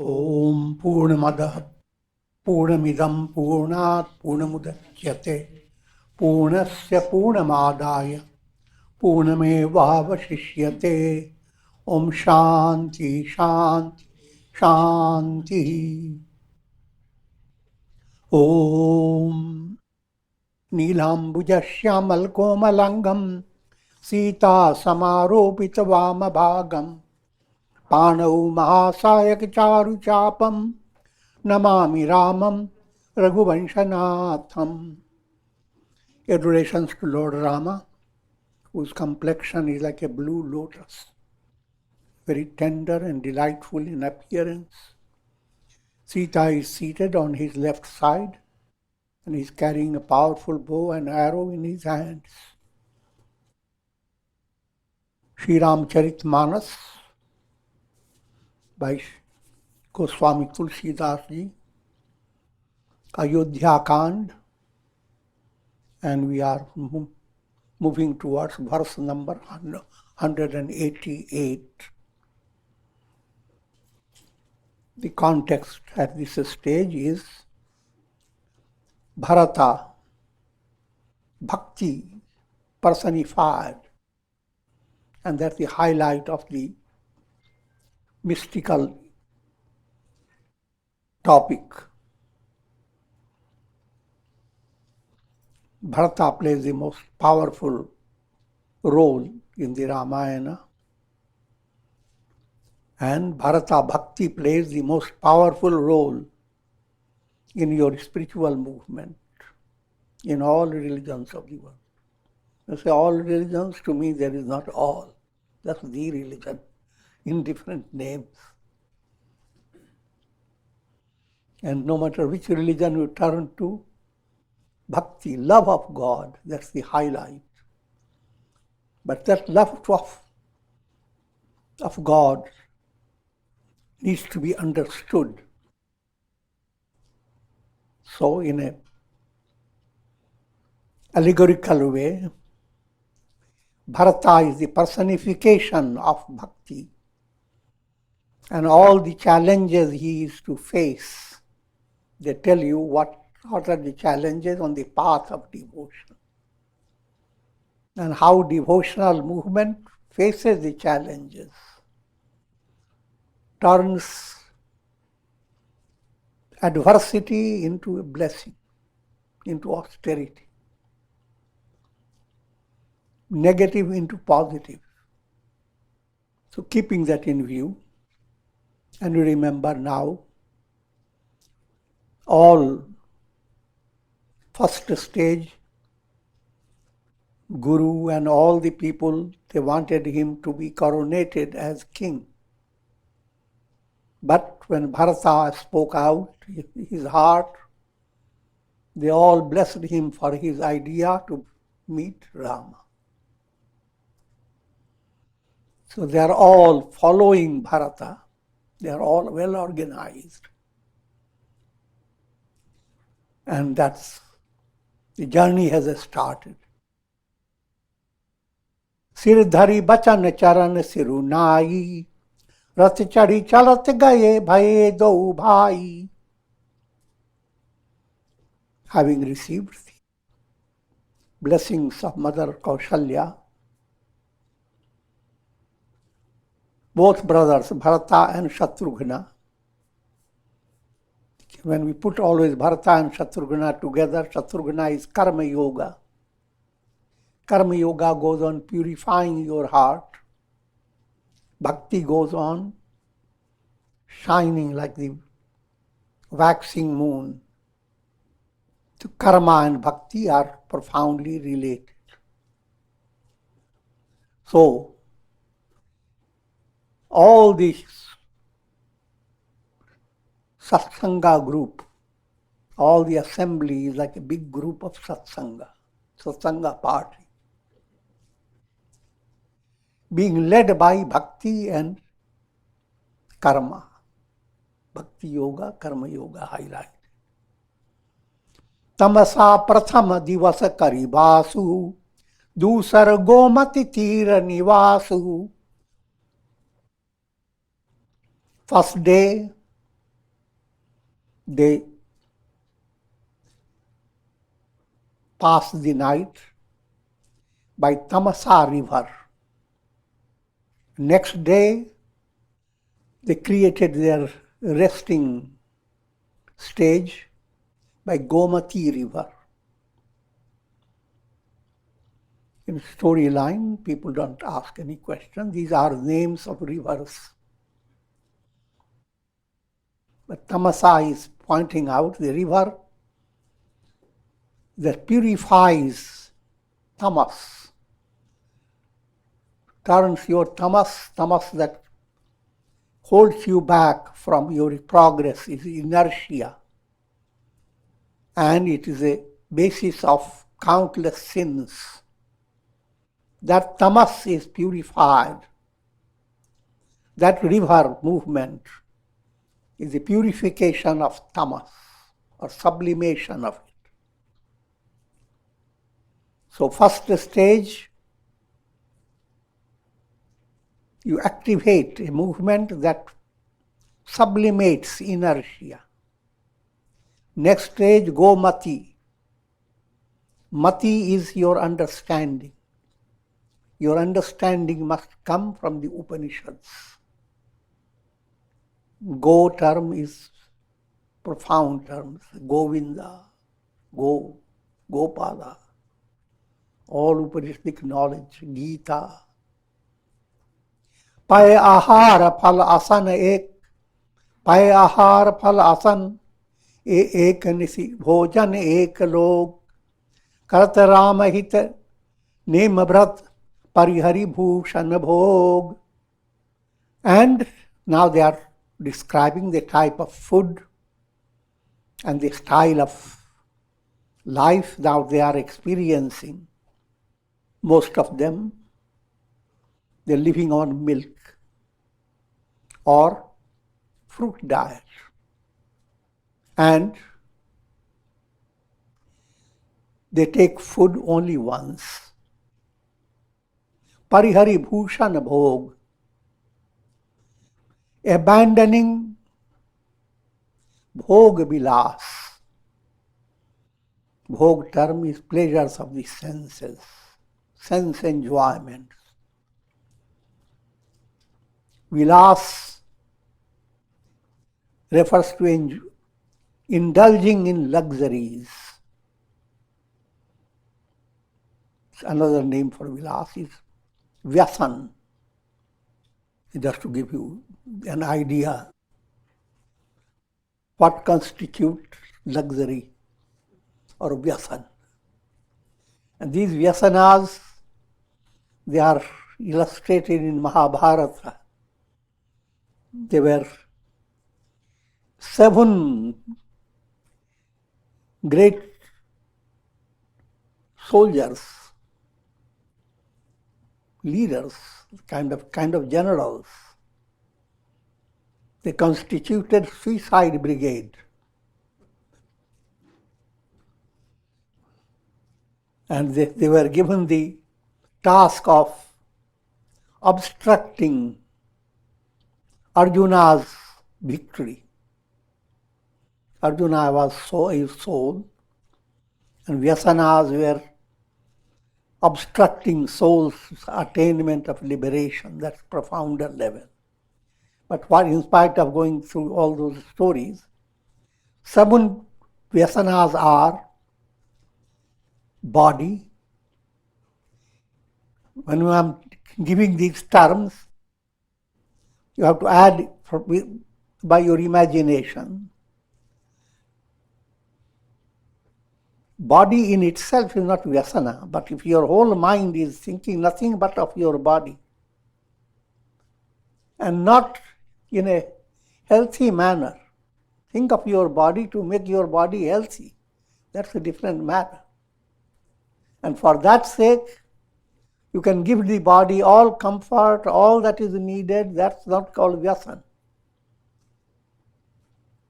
Om Purnamada Purnamidam Purnat Purnamudachyate Purnasya Purnamadaya Purnamevavashishyate. Om Shanti Shanti Shanti. Om Neelambujashyamal Komalangam Sita Samaropita Vamabhagam Panau Mahasayak Charu Chapam Namami Ramam Raghuvanshanatham. Adorations to Lord Rama, whose complexion is like a blue lotus, very tender and delightful in appearance. Sita is seated on his left side and is carrying a powerful bow and arrow in his hands. Sri Ramcharitmanas by Swami Tulsi Ji, Ayodhya Kanda, and we are moving towards verse number 188. The context at this stage is Bharata, Bhakti personified, and that's the highlight of the mystical topic. Bharata plays the most powerful role in the Ramayana, and Bharata Bhakti plays the most powerful role in your spiritual movement, in all religions of the world. I say all religions, to me there is not all. That's the religion, in different names. And no matter which religion you turn to, Bhakti, love of God, that's the highlight. But that love of God needs to be understood. So in a allegorical way, Bharata is the personification of Bhakti, and all the challenges he is to face, they tell you what are the challenges on the path of devotion, and how devotional movement faces the challenges, turns adversity into a blessing, into austerity, negative into positive. So keeping that in view, and you remember now, all first stage, Guru and all the people, they wanted him to be coronated as king. But when Bharata spoke out his heart, they all blessed him for his idea to meet Rama. So they are all following Bharata. They are all well organized. And that's, the journey has started. Sirdhari bachan charan sirunai, rath chadi chalat gaye bhaye do bhai. Having received the blessings of Mother Kaushalya, both brothers, Bharata and Shatrughna, when we put always Bharata and Shatrughna together, Shatrughna is Karma Yoga. Karma Yoga goes on purifying your heart. Bhakti goes on shining like the waxing moon. So karma and bhakti are profoundly related. So, all these satsanga group, all the assembly is like a big group of satsanga party, being led by bhakti and karma. Bhakti yoga, karma yoga highlight. Tamasa prathama divasa karibasu, dusar gomati tira nivasu. First day, They pass the night by Tamasa river. Next day, they created their resting stage by Gomati river. In storyline, people don't ask any question. These are names of rivers. But Tamasa is pointing out the river that purifies tamas, turns your tamas that holds you back from your progress, is inertia. And it is a basis of countless sins. That tamas is purified. That river movement is the purification of tamas, or sublimation of it. So first stage, you activate a movement that sublimates inertia. Next stage, go mati. Mati is your understanding. Your understanding must come from the Upanishads. Go term is profound terms. Govinda, Go, Gopala, all Upanishadic knowledge, Gita. Pay ahar phal asan ek, pay ahar phal asan ek nisi, bhojan ek log, karat ram hit, nem brat, parihari bhushan bhog. And now they are describing the type of food and the style of life that they are experiencing. Most of them, they're living on milk or fruit diet. And they take food only once. Parihari bhushan bhog, abandoning bhog vilas. Bhog term is pleasures of the senses, sense enjoyments. Vilas refers to indulging in luxuries. Another name for vilas is vyasan. Just to give you an idea what constitutes luxury or vyasan. And these vyasanas, they are illustrated in Mahabharata. There were 7 great soldiers, leaders, kind of generals. They constituted suicide brigade. And they were given the task of obstructing Arjuna's victory. Arjuna was his soul, and Vyasanas were obstructing soul's attainment of liberation, that's profounder level. But what, in spite of going through all those stories, 7 Vyasanas are body. When I'm giving these terms, you have to add by your imagination. Body in itself is not vyasana, but if your whole mind is thinking nothing but of your body and not in a healthy manner, think of your body to make your body healthy. That's a different matter. And for that sake, you can give the body all comfort, all that is needed. That's not called vyasana.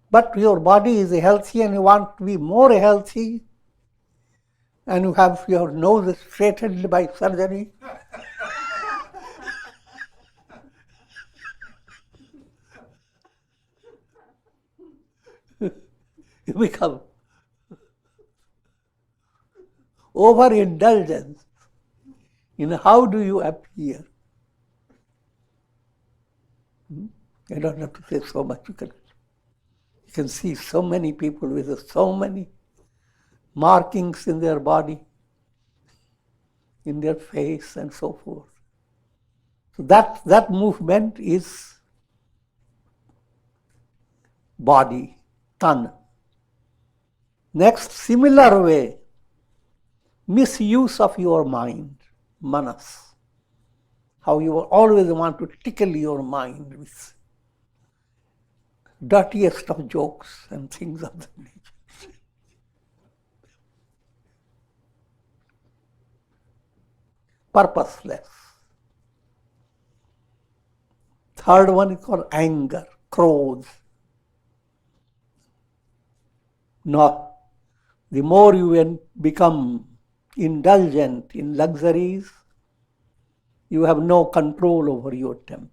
But your body is healthy and you want to be more healthy, and you have your nose straightened by surgery. You become overindulgence in how do you appear. I don't have to say so much. You can see so many people with so many markings in their body, in their face, and so forth. So that movement is body, Dhan. Next, similar way, misuse of your mind, manas. How you always want to tickle your mind with dirtiest of jokes and things of that nature. Purposeless. Third one is called anger, krodh. No, the more you become indulgent in luxuries, you have no control over your temper.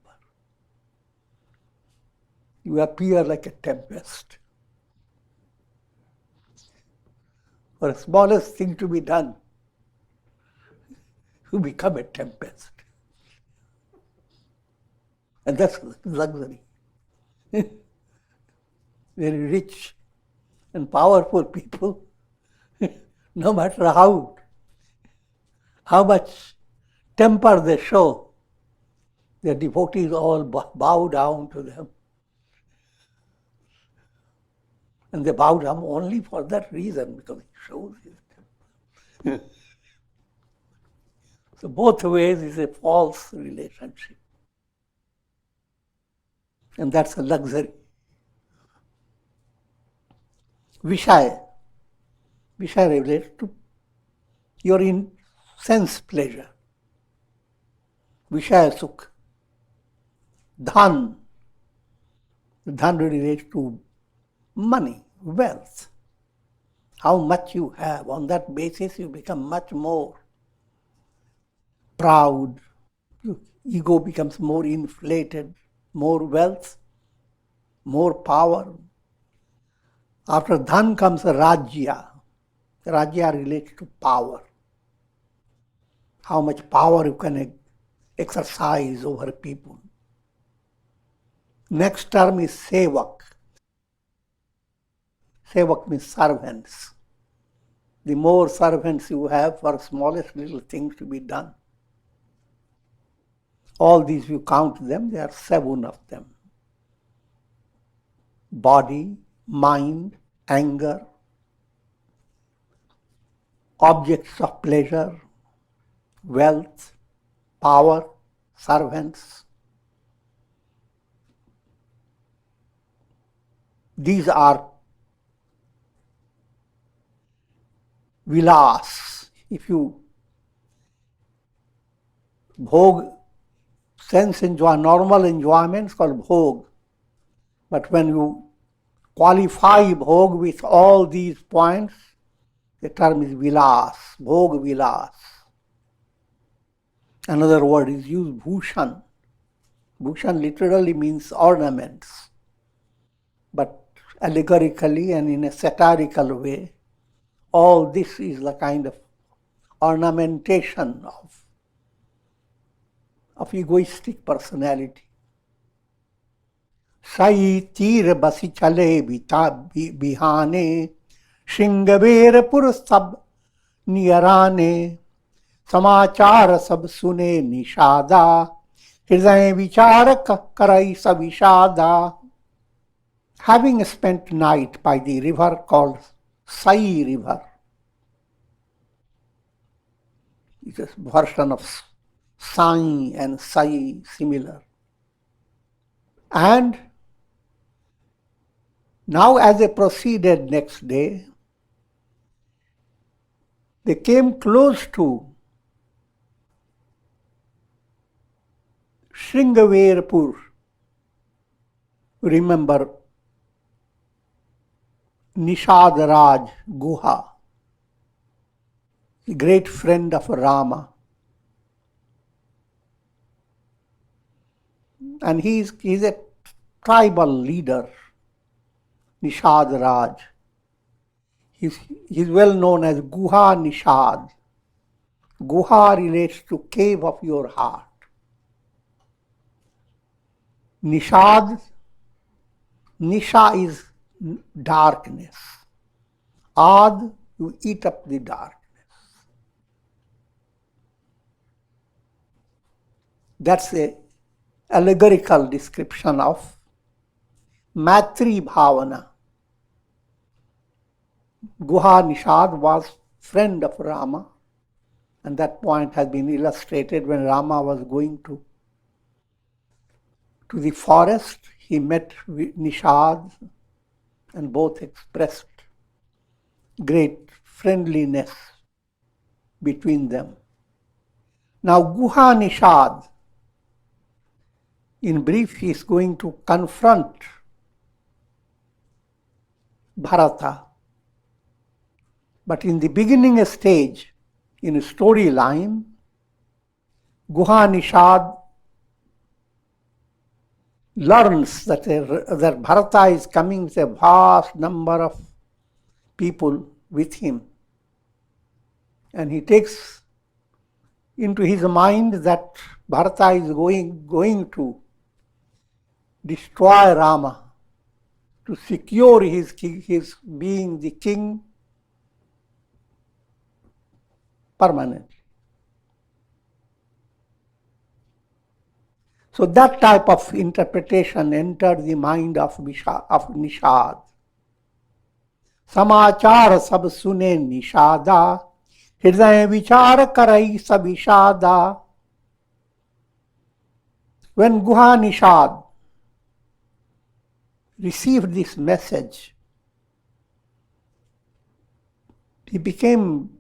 You appear like a tempest. For the smallest thing to be done, you become a tempest. And that's luxury. Very rich and powerful people, no matter how much temper they show, their devotees all bow down to them. And they bow down only for that reason, because he shows his temper. So both ways is a false relationship. And that's a luxury. Vishaya. Vishaya relates to your sense pleasure. Vishaya sukha. Dhan. Dhan relates to money, wealth. How much you have. On that basis, you become much more proud. Your ego becomes more inflated. More wealth, more power. After Dhan comes Rajya. Rajya relates to power. How much power you can exercise over people. Next term is Sevak. Sevak means servants. The more servants you have for smallest little things to be done. All these, you count them, there are 7 of them. Body, mind, anger, objects of pleasure, wealth, power, servants. These are vilas. If you bhog, sense normal enjoyment is called bhog. But when you qualify bhog with all these points, the term is vilas, bhog vilas. Another word is used, bhushan. Bhushan literally means ornaments. But allegorically and in a satirical way, all this is the kind of ornamentation of egoistic personality. Sai tir basi chale bihane, shingavir pur sab niyarane, samachar sab sune nishada, hriday vichar karai savishada. Having spent night by the river called Sai river, it's a version of Sai and Sai similar. And now as they proceeded next day, they came close to Shringaverpur. Remember Nishad Raj Guha, the great friend of Rama. And he's a tribal leader, Nishad Raj. He's well known as Guha Nishad. Guha relates to cave of your heart. Nishad, Nisha is darkness. Ad, you eat up the darkness. That's a allegorical description of Matri Bhavana. Guha Nishad was friend of Rama, and that point has been illustrated when Rama was going to the forest. He met Nishad and both expressed great friendliness between them. Now Guha Nishad, in brief, he is going to confront Bharata. But in the beginning stage, in a storyline, Guha Nishad learns that Bharata is coming with a vast number of people with him. And he takes into his mind that Bharata is going to destroy Rama to secure his being the king permanently. So that type of interpretation entered the mind of Nishad. Samachar sab sune Nishada, hridaya vichar karai sab ishada. When Guha Nishad received this message, he became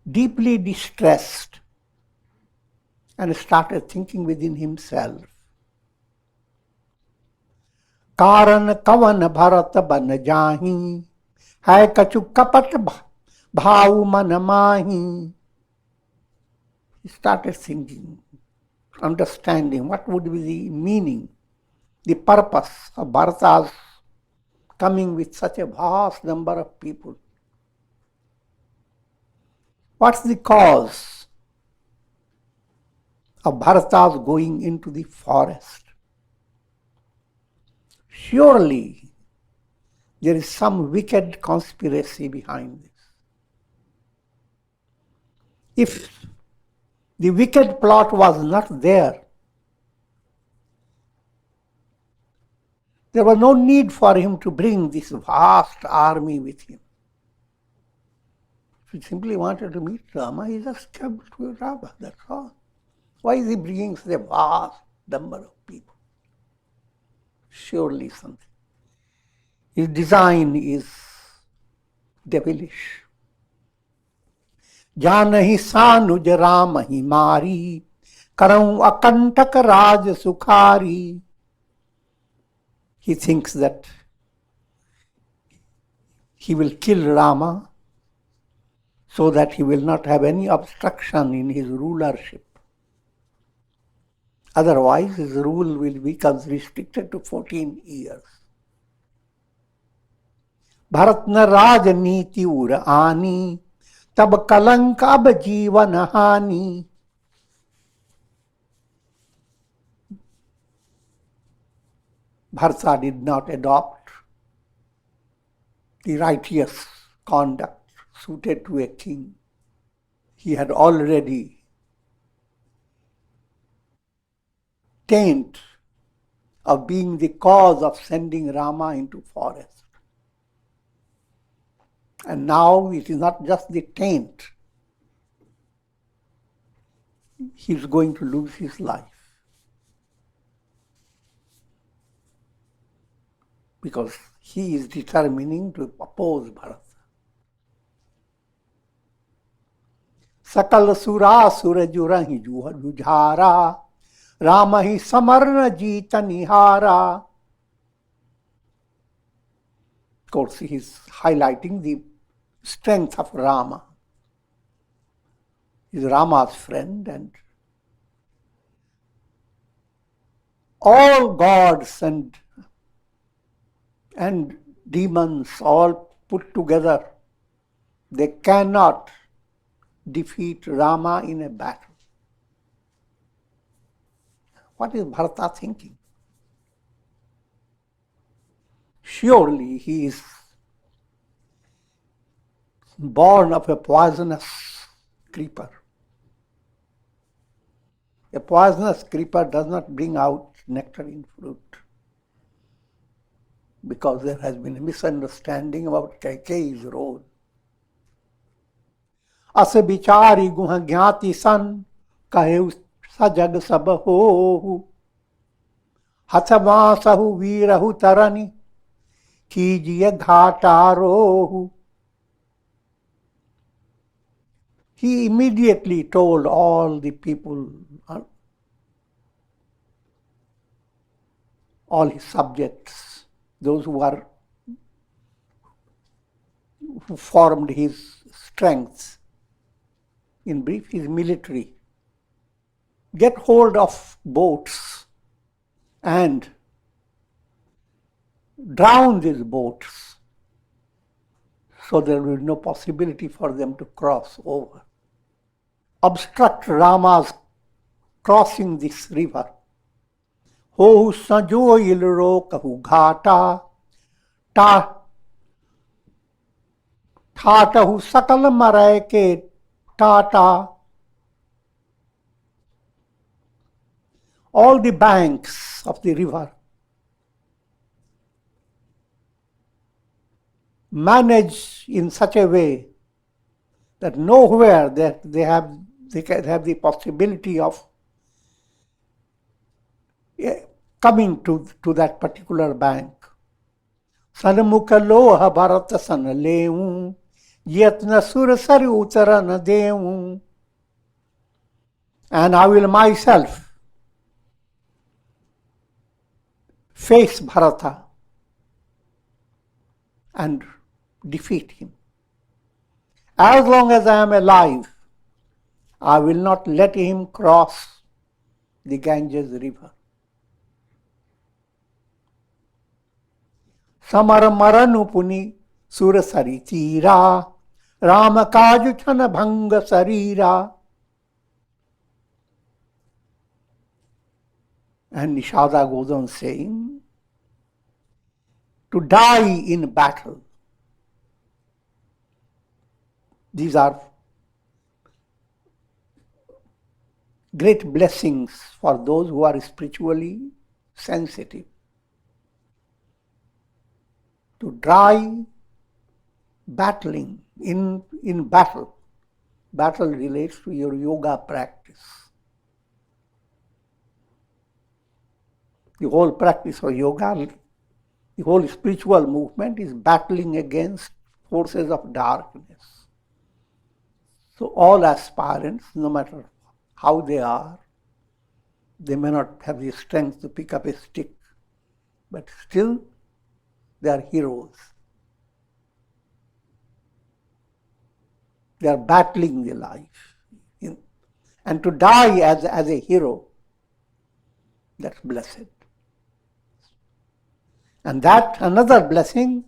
deeply distressed and started thinking within himself. Karan kavan bharat ban jahi, hai kachu kapat bhav man mahi. He started thinking, understanding what would be the meaning, the purpose of Bharata's coming with such a vast number of people. What's the cause of Bharata's going into the forest? Surely there is some wicked conspiracy behind this. If the wicked plot was not there, there was no need for him to bring this vast army with him. If he simply wanted to meet Rama, he just came to Rama, that's all. Why is he bringing such a vast number of people? Surely something. His design is devilish. Janahi sanuj Ramahi mari, karau akantak raj sukhari. He thinks that he will kill Rama so that he will not have any obstruction in his rulership. Otherwise, his rule will become restricted to 14 years. Bharatna Rajaniti ura ani, tab kalank ab jeevan hani. Bharata did not adopt the righteous conduct suited to a king. He had already taint of being the cause of sending Rama into forest. And now it is not just the taint. He is going to lose his life. Because he is determining to oppose Bharata. Sakal sura surajurahi jujhara, Ramahi samarna jita nihara. Of course, he is highlighting the strength of Rama. He is Rama's friend, and all gods and demons, all put together, they cannot defeat Rama in a battle. What is Bharata thinking? Surely he is born of a poisonous creeper. A poisonous creeper does not bring out nectar in fruit, because there has been a misunderstanding about Kaikeyi's role. As bichari guha jnati san, kahe sajag sab hohu, hatamasahu virahu tarani, kijiye ghatarohu. He immediately told all the people, all his subjects, those who formed his strength, in brief, his military, get hold of boats and drown these boats, so there will be no possibility for them to cross over. Obstruct Rama's crossing this river. Ho sajo ilro kahu ghata, Tatahu sakal marai ke tata. All the banks of the river manage in such a way that nowhere they can have the possibility of coming to that particular bank. Sanmukha loha bharata san levu, yatna sur sari utarana devu. And I will myself face Bharata and defeat him. As long as I am alive, I will not let him cross the Ganges river. Samar maranu puni surasari tira, Rama kaju chana bhanga sarira. And Nishada goes on saying, to die in battle. These are great blessings for those who are spiritually sensitive. To die battling in battle. Battle relates to your yoga practice. The whole practice of yoga, the whole spiritual movement is battling against forces of darkness. So all aspirants, no matter how they are, they may not have the strength to pick up a stick, but still they are heroes. They are battling the life. And to die as a hero, that's blessed. And that, another blessing,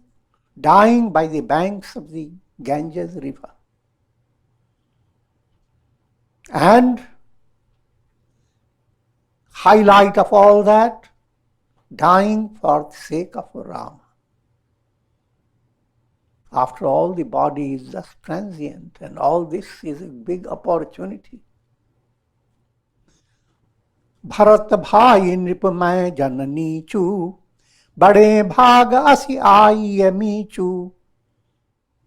dying by the banks of the Ganges river. And highlight of all that, dying for the sake of Rama. After all, the body is just transient, and all this is a big opportunity. Bharat bhai nripamay janani chu, bade bhaga asi ai chu.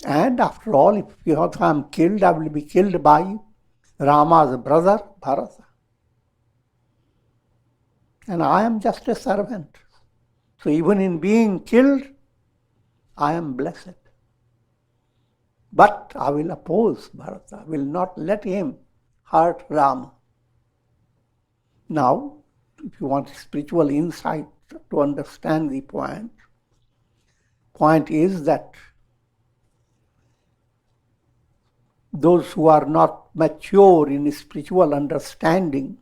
And after all, if I am killed, I will be killed by Rama's brother, Bharata. And I am just a servant. So even in being killed, I am blessed. But I will oppose Bharata. I will not let him hurt Rama. Now, if you want spiritual insight to understand the point is that those who are not mature in spiritual understanding,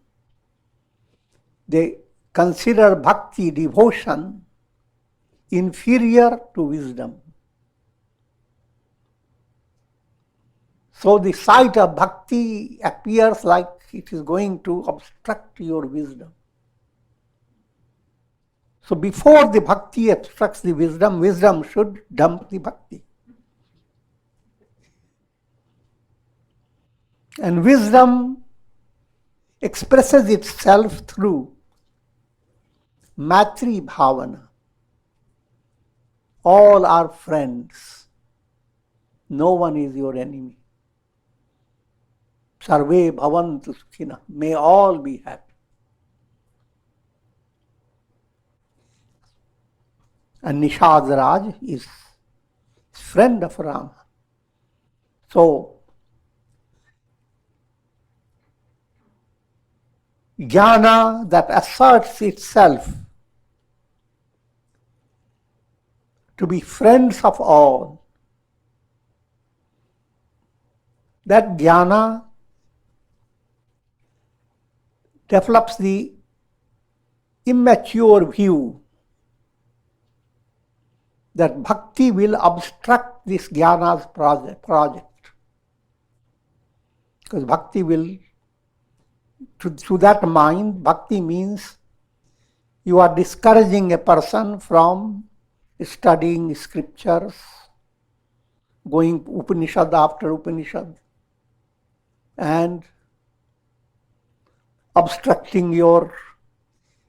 they consider bhakti, devotion, inferior to wisdom. So the sight of bhakti appears like it is going to obstruct your wisdom. So before the bhakti obstructs the wisdom, wisdom should dump the bhakti. And wisdom expresses itself through matri bhavana. All are friends. No one is your enemy. Sarve bhavantu sukhina. May all be happy. And Nishad Raj is friend of Rama. So, jnana that asserts itself to be friends of all, that jnana develops the immature view that bhakti will obstruct this jnana's project. Because bhakti will, to that mind, bhakti means you are discouraging a person from studying scriptures, going Upanishad after Upanishad, and obstructing your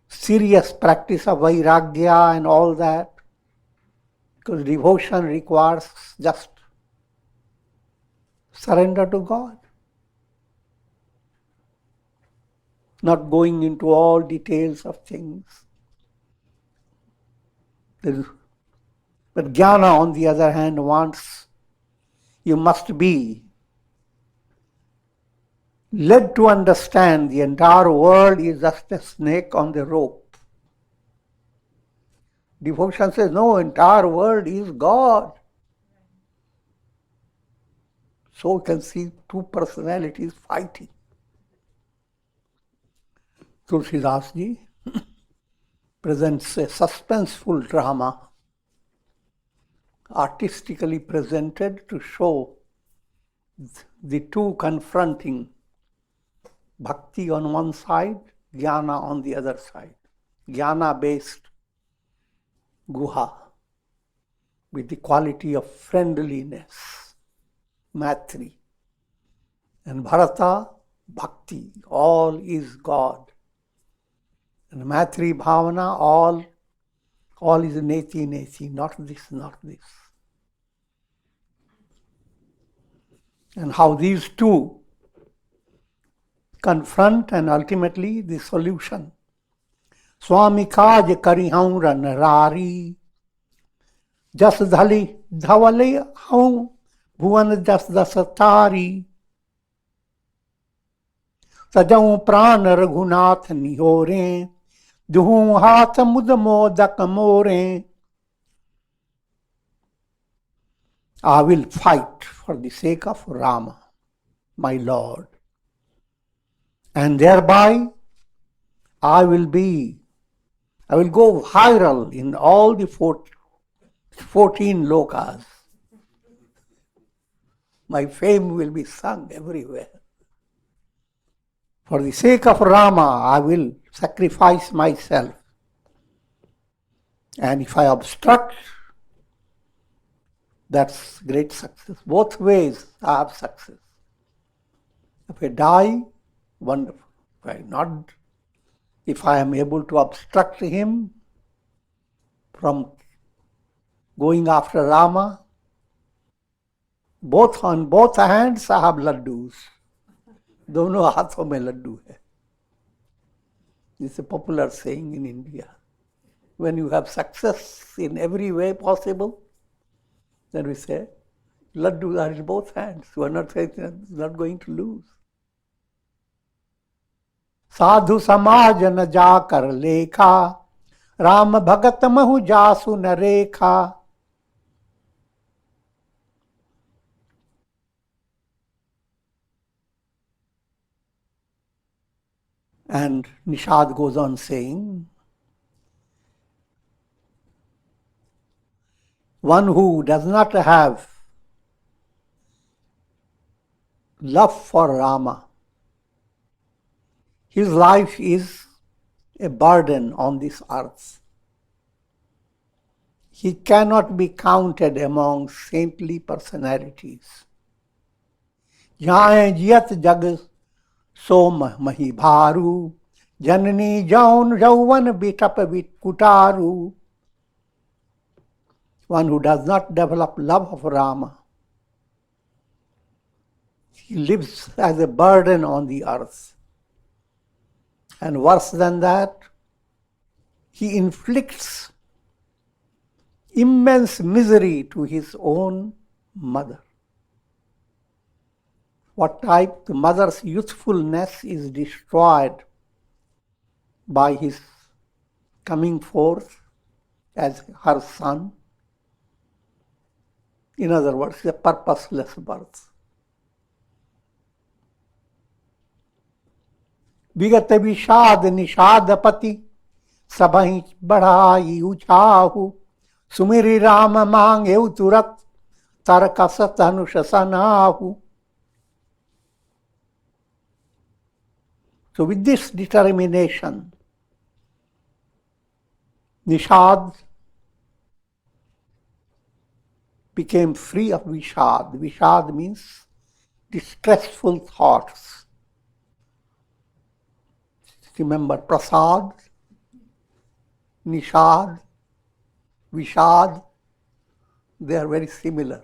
serious practice of Vairagya and all that. Because devotion requires just surrender to God. Not going into all details of things. But jnana, on the other hand, wants you must be led to understand the entire world is just a snake on the rope. Devotion says, no, entire world is God. So you can see two personalities fighting. Tulsi Ji presents a suspenseful drama, artistically presented to show the two confronting, bhakti on one side, jnana on the other side. Jnana-based Guha with the quality of friendliness, matri. And Bharata, bhakti, all is God. And matri bhavana, all is neti, not this, not this. And how these two confront and ultimately the solution. Swami kaj karihaun ranarari, jas dhali dhawale haun bhuvan jas dasatari. Sajau pran raghunath nihore, duhu hath mud modak more. I will fight for the sake of Rama, my Lord. And thereby I will go viral in all the 14 lokas. My fame will be sung everywhere. For the sake of Rama, I will sacrifice myself. And if I obstruct, that's great success. Both ways I have success. If I die, wonderful. If I am able to obstruct him from going after Rama, on both hands I have laddus. दोनों हाथों में लड्डू है. It's a popular saying in India. When you have success in every way possible, then we say, laddus are in both hands. You are not going to lose. साधु समाज न जाकर लेखा, राम भगत महु जासु न रेखा. And Nishad goes on saying, one who does not have love for Rama. His life is a burden on this earth. He cannot be counted among saintly personalities. Jai jiyat jag so mahi bharu, janani jaun jauvan bitap kutaru. One who does not develop love of Rama, he lives as a burden on the earth. And worse than that, he inflicts immense misery to his own mother. What type? The mother's youthfulness is destroyed by his coming forth as her son. In other words, a purposeless birth. विगत विषाद निषादपति सबहि बढ़ाई उछाहु सुमिरि राम मांगे तुरत तरकस Tanush सनाहु. So with this determination, Nishad became free of Vishad. Vishad means distressful thoughts. Remember Prasad, Nishad, Vishad, they are very similar.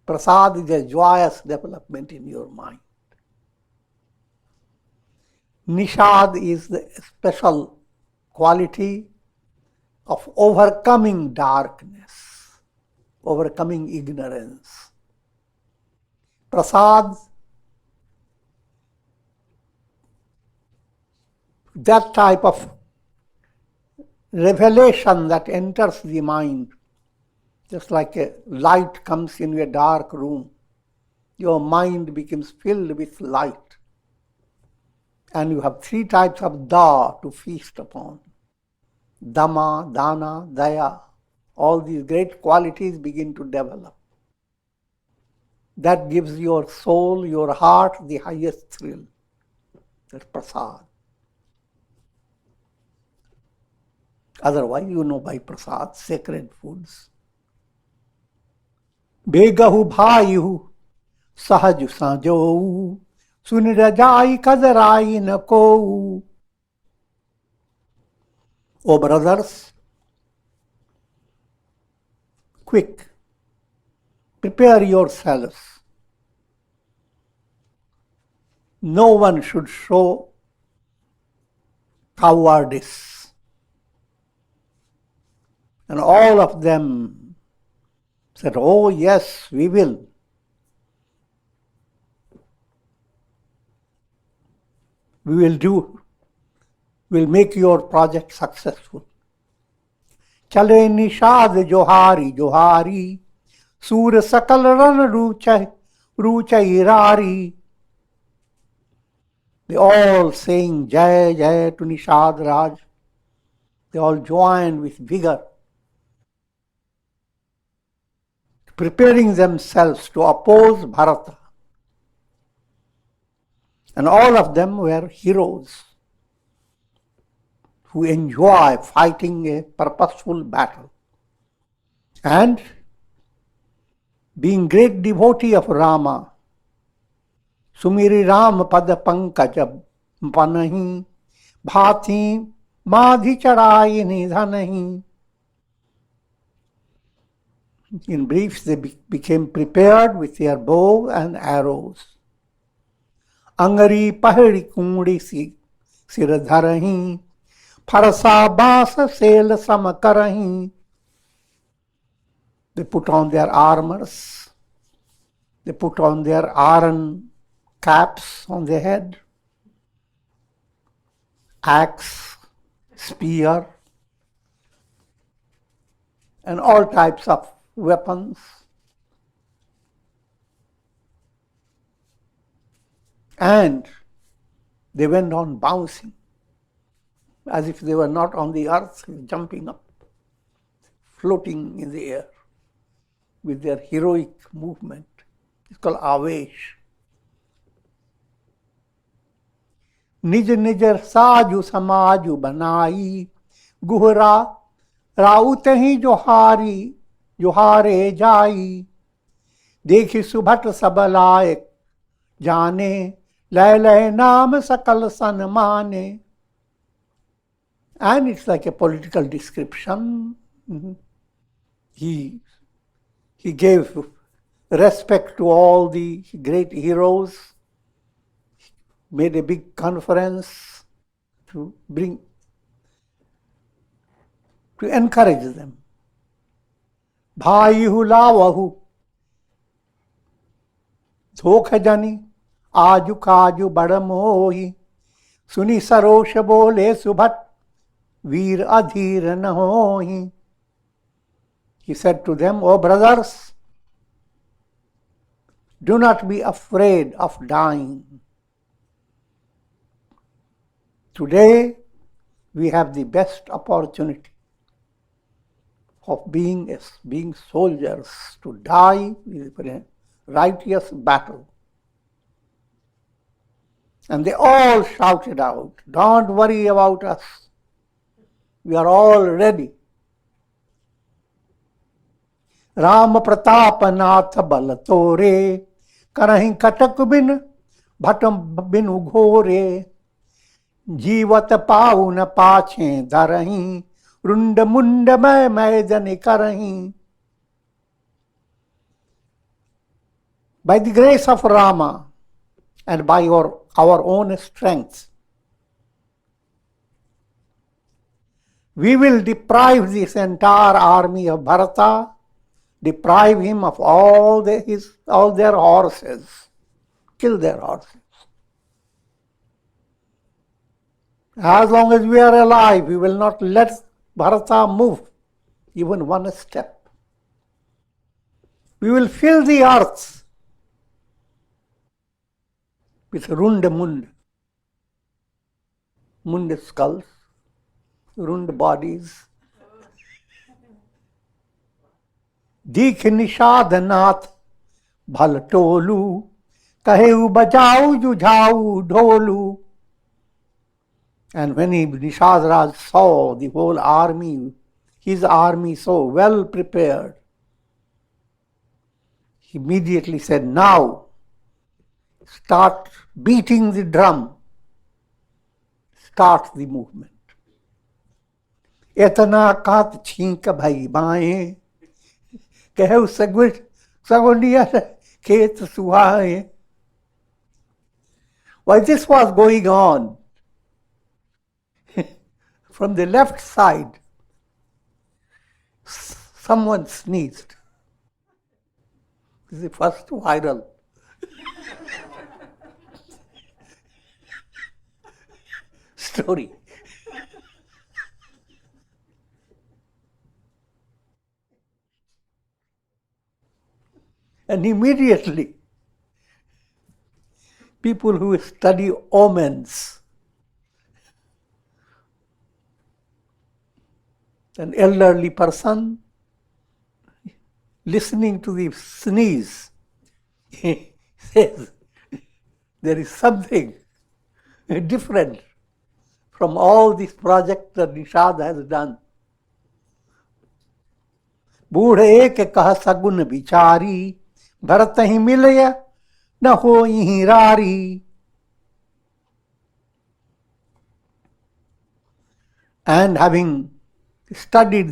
Prasad is a joyous development in your mind. Nishad is the special quality of overcoming darkness, overcoming ignorance. Prasad, that type of revelation that enters the mind, just like a light comes in a dark room, your mind becomes filled with light. And you have three types of da to feast upon. Dhamma, Dana, Daya. All these great qualities begin to develop. That gives your soul, your heart, the highest thrill. That's prasad. Otherwise, you know by prasad, sacred foods. Begahu bhayu sahaj sanjou sunirajai kadarai nako. O brothers, quick, prepare yourselves. No one should show cowardice. And all of them said, oh yes, we will. We will do. We'll make your project successful. Chale Nishad Johari Johari, Sur Sakal Ran Rucha Irari. They all saying Jai Jai to Nishad Raj. They all joined with vigor, preparing themselves to oppose Bharata. And all of them were heroes who enjoy fighting a purposeful battle. And being great devotee of Rama, Sumiri Ram Pada Pankaja Panahi Bhati Madhi Chadai Nidhanahi. In brief, they became prepared with their bow and arrows. Angari Pahari Kungdi Siradharahi Farasa Basa Sel Samakarahi. They put on their armors. They put on their iron caps on their head, axe, spear, and all types of weapons. And they went on bouncing as if they were not on the earth, jumping up, floating in the air with their heroic movement. It's called Avesh. निज निज साजु समाजु बनाई, गुहरा राउत ही जोहारे जाई। देखी सुभट सब लायक जाने, लय लय नाम सकल सन्माने. And it's like a political description. He gave respect to all the great heroes, made a big conference to encourage them. भाई हुलावहु धोख जनी, आजु काजु बड़ मोही। सुनी सरोष बोले सुभट, वीर अधीर न होही. He said to them, "O brothers, do not be afraid of dying. Today, we have the best opportunity of being soldiers, to die in a righteous battle." And they all shouted out, "Don't worry about us. We are all ready." Ram Pratap नाथ बल तोरे, करहि कटक बिन भटम बिनु घोरे। जीवत पाऊ न पाछे धरहि, रुंड मुंड मैं जन करहि. By the grace of Rama and by our own strength, we will deprive this entire army of Bharata, deprive him of all their horses, kill their horses. As long as we are alive, we will not let Bharata move even one step. We will fill the earth with rund mund skulls, rund bodies. दीख निषाद नाथ भल टोलू, कहेऊ बजाऊ जुझाऊ ढोलू. And when Nishad Raj saw the whole army, his army so well prepared, he immediately said, "Now, start beating the drum, start the movement." इतना कात छींक भई बाएं, कहेऊ सगुंडिया खेत सुहाए. While this was going on, from the left side, someone sneezed. This is the first viral story. And immediately, people who study omens, an elderly person listening to the sneeze, he says, there is something different from all this project that Nishad has done. बूढ़ एक कह सगुन विचारी, भरत ही मिलय न होई रारी. And having studied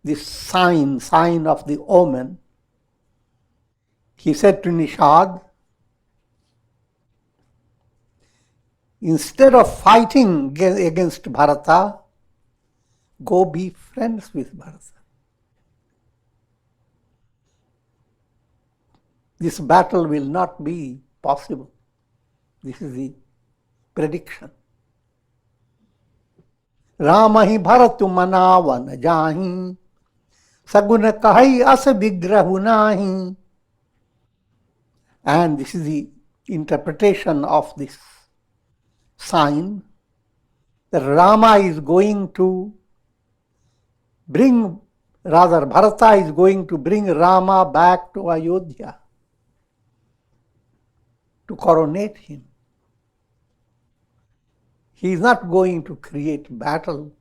this sign of the omen, he said to Nishad, instead of fighting against Bharata, go be friends with Bharata. This battle will not be possible. This is the prediction. Rama hi bharatu manavan jahi, saguna kahai as vigrahu nahi. And this is the interpretation of this sign, that Rama is going to bring Rather, Bharata is going to bring Rama back to Ayodhya to coronate him. He is not going to create battle.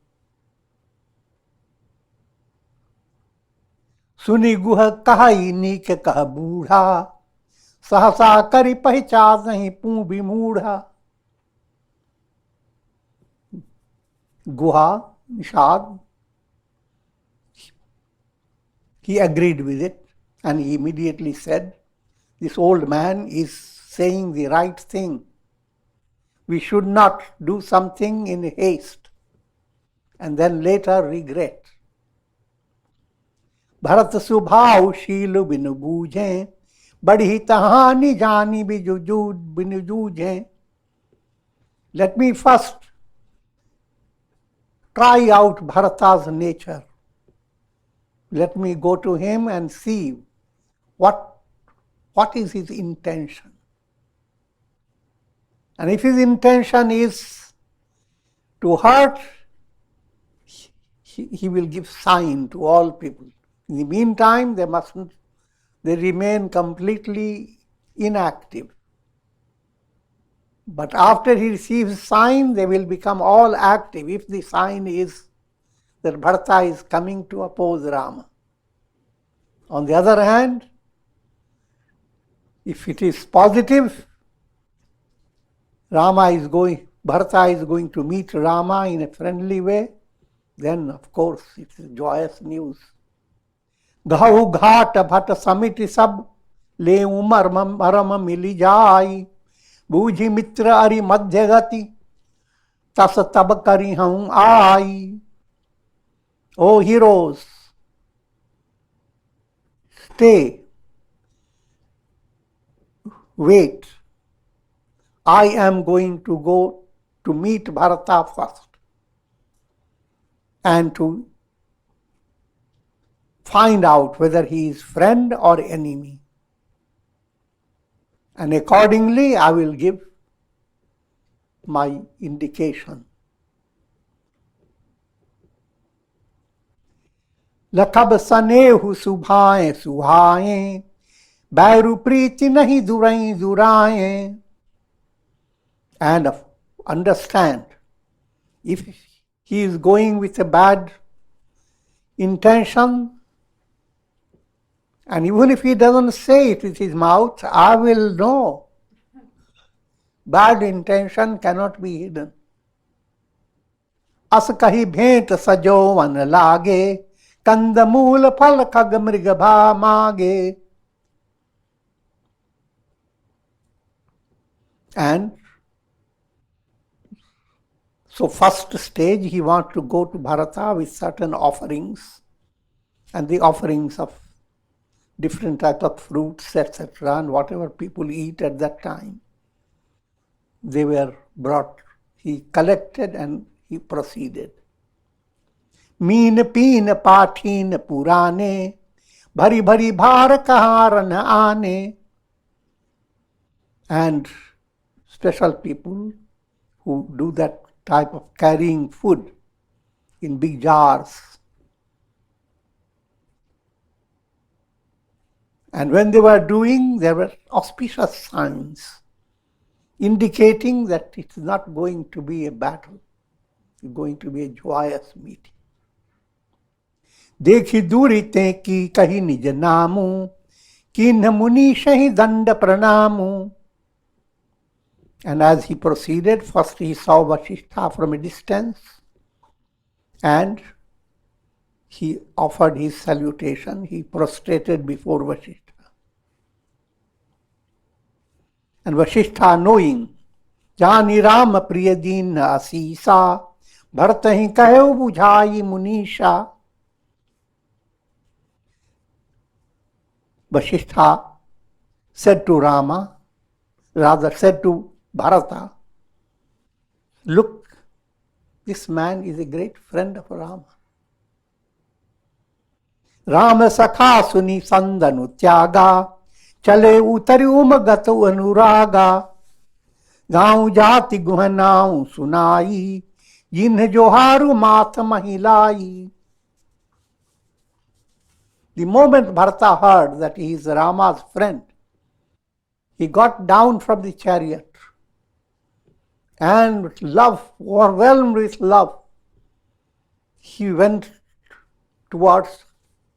सुनी गुह कहाई नीक कह बूढ़ा सहसा करी पहचान नहीं पू विमूढ़ा. Guha, Nishad, he agreed with it and he immediately said, this old man is saying the right thing. We should not do something in haste and then later regret. Bharat सुभाव शील बिनु बूझे बड़ी तहानी जानी बिनु जूझे. Let me first try out Bharata's nature. Let me go to him and see what is his intention. And if his intention is to hurt, he will give sign to all people. In the meantime, they remain completely inactive. But after he receives sign, they will become all active if the sign is that Bharata is coming to oppose Rama. On the other hand, if it is positive, Bharata is going to meet Rama in a friendly way, then of course it is joyous news. घाऊ घाट भट समिट सब ले मरम मिली जाई बूझी मित्र अरि मध्य गति तस तब करी हूं आई. O heroes, stay, wait. I am going to go to meet Bharata first and to find out whether he is friend or enemy. And accordingly, I will give my indication. लखब सनेहु सुभाएं सुहाएं बैरु प्रीति नहीं Durai दुराएं. And understand, if he is going with a bad intention, and even if he doesn't say it with his mouth, I will know. Bad intention cannot be hidden. अस कही भेंट सजो one लागे कंद मूल फल खग मृग भा मागे. And so first stage, he wants to go to Bharata with certain offerings, and the offerings of different types of fruits, etc., and whatever people eat at that time, they were brought. He collected and he proceeded. मीन पीन पाठीन पुराने भरी भरी भार कहाँ न आने. And special people who do that type of carrying food in big jars. And when they were doing, there were auspicious signs indicating that it is not going to be a battle. It's going to be a joyous meeting. देखी दूरी ते की कही निज नामू किन्ह मुनि शहि दंड प्रणामू. And as he proceeded, first he saw Vasishtha from a distance and he offered his salutation. He prostrated before Vasishtha. And Vasishtha, knowing, जानी राम प्रिय दीन आसीसा भरत ही कहो बुझाई Munisha. Vasishtha said to Bharata, look, this man is a great friend of Rama. Rama sakha suni sandanu tyaga chale utari umagatu anuraga गाँव जाति गुहनाऊ सुनाई जिन्ह जोहारु मात महिलाई. The moment Bharata heard that he is Rama's friend, he got down from the chariot and with love, overwhelmed with love, he went towards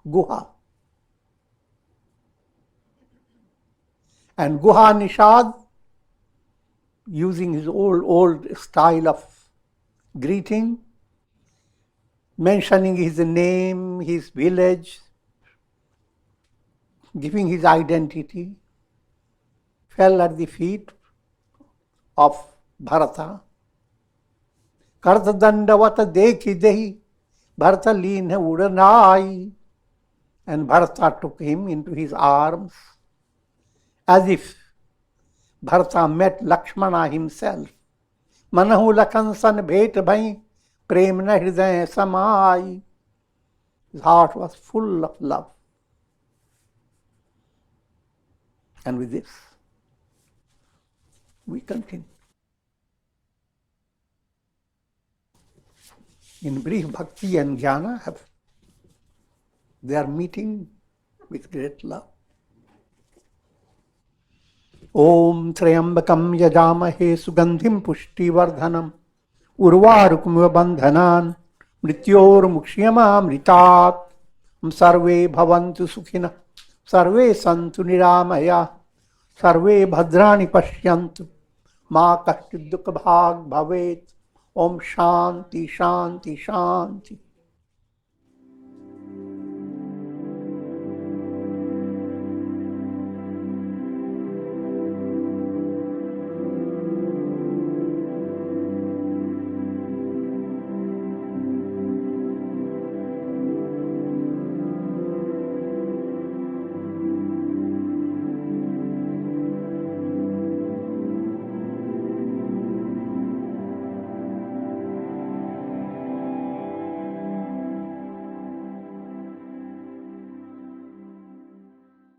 Guha. And Guha Nishad, using his old style of greeting, mentioning his name, his village, giving his identity, fell at the feet of Bharata. Karta dandavata dekhi dehi, Bharata lean udanai. And Bharata took him into his arms, as if Bharata met Lakshmana himself. Manahu lakansan bhet bhai, premna hridaya samai. His heart was full of love. And with this, we continue. In brief, Bhakti and Jnana they are meeting with great love. Om Trayambakam Yajamahe Sugandhim Pushtivardhanam Urvarukmiva Bandhanan Mrityor Mukshiyama Mritat Sarve Bhavantu Sukhina Sarve Santu Niramaya Sarve Bhadrani Pashyantu Ma Kashchid Dukha Bhag Bhavet Om Shanti Shanti Shanti.